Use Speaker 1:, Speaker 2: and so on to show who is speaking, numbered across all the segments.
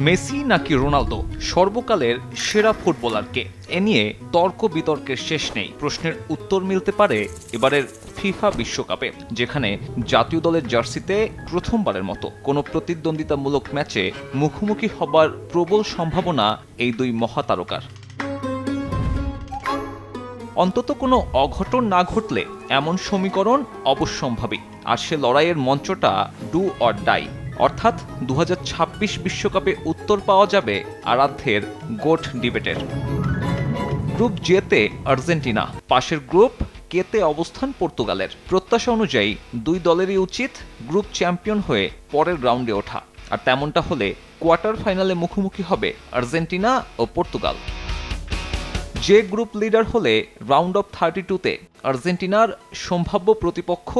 Speaker 1: Messi নাকি Ronaldo সর্বকালের সেরা ফুটবলারকে এ নিয়ে তর্ক বিতর্কের শেষ নেই। প্রশ্নের উত্তর মিলতে পারে এবারের ফিফা বিশ্বকাপে, যেখানে জাতীয় দলের জার্সিতে প্রথমবারের মতো কোনো প্রতিদ্বন্দ্বিতামূলক ম্যাচে মুখোমুখি হবার প্রবল সম্ভাবনা এই দুই মহাতারকার। অন্তত কোনো অঘটন না ঘটলে এমন সমীকরণ অবশ্যম্ভাবী, আর সে লড়াইয়ের মঞ্চটা ডু অর ডাই, অর্থাৎ 2026 বিশ্বকাপে উত্তর পাওয়া যাবে আরাধ্যের গোট ডিবেটের। গ্রুপ জেতে আর্জেন্টিনা, পাশের গ্রুপ কেতে অবস্থান পর্তুগালের। প্রত্যাশা অনুযায়ী দুই দলেরই উচিত গ্রুপ চ্যাম্পিয়ন হয়ে পরের রাউন্ডে ওঠা, আর তেমনটা হলে কোয়ার্টার ফাইনালে মুখোমুখি হবে আর্জেন্টিনা ও পর্তুগাল। যে গ্রুপ লিডার হলে রাউন্ড অফ 32-তে আর্জেন্টিনার সম্ভাব্য প্রতিপক্ষ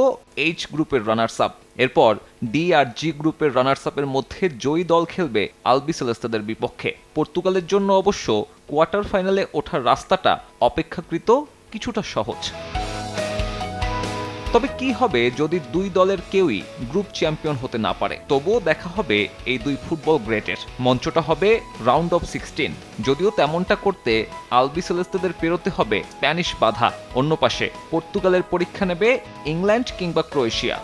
Speaker 1: এইচ গ্রুপের রানার্স আপ। এরপর ডি আর জি গ্রুপের রানার্স আপের মধ্যে জয়ী দল খেলবে আলবিসেলেস্তাদের বিপক্ষে। পর্তুগালের জন্য অবশ্য কোয়ার্টার ফাইনালে ওঠার রাস্তাটা অপেক্ষাকৃত কিছুটা সহজ। তবে কি হবে যদি দুই দলের কেউই গ্রুপ চ্যাম্পিয়ন হতে না পারে? তবুও দেখা হবে এই দুই ফুটবল গ্রেটের। মঞ্চটা হবে রাউন্ড অফ 16। যদিও তেমনটা করতে আলবিসেলেস্তাদের পেরোতে হবে স্প্যানিশ বাধা। অন্য পাশে পর্তুগালের পরীক্ষা নেবে ইংল্যান্ড কিংবা ক্রোয়েশিয়া।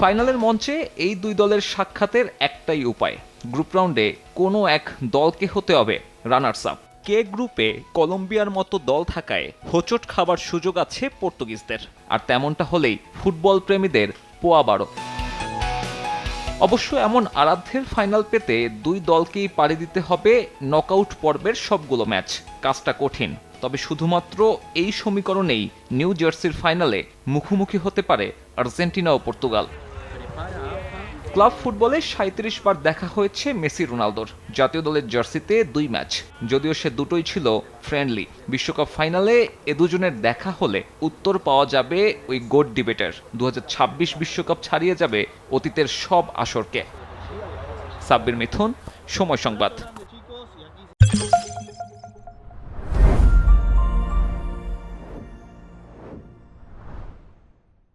Speaker 1: ফাইনালের মঞ্চে এই দুই দলের সাক্ষাতের একটাই উপায়, গ্রুপ রাউন্ডে কোনো এক দলকে হতে হবে রানার্স আপ। কে গ্রুপে কলম্বিয়ার মতো দল থাকায় হোঁচট খাবার সুযোগ আছে পর্তুগিজদের, আর তেমনটা হলেই ফুটবল প্রেমীদের পোয়া বারো। অবশ্য এমন আরাধ্যের ফাইনাল পেতে দুই দলকেই পাড়ি দিতে হবে নকআউট পর্বের সবগুলো ম্যাচ। কাজটা কঠিন, তবে শুধুমাত্র এই সমীকরণেই নিউ জার্সির ফাইনালে মুখোমুখি হতে পারে আর্জেন্টিনা ও পর্তুগাল। ক্লাব ফুটবলে 37 বার দেখা হয়েছে মেসি রোনালদোর। জাতীয় দলের জার্সিতে 2 ম্যাচ, যদিও সে দুটোই ছিল ফ্রেন্ডলি। বিশ্বকাপ ফাইনালে এ দুজনের দেখা হলে উত্তর পাওয়া যাবে ওই গোট ডিবেটের। 2026 বিশ্বকাপ ছাড়িয়ে যাবে অতীতের সব আসরকে। সাব্বির মিথুন, সময় সংবাদ।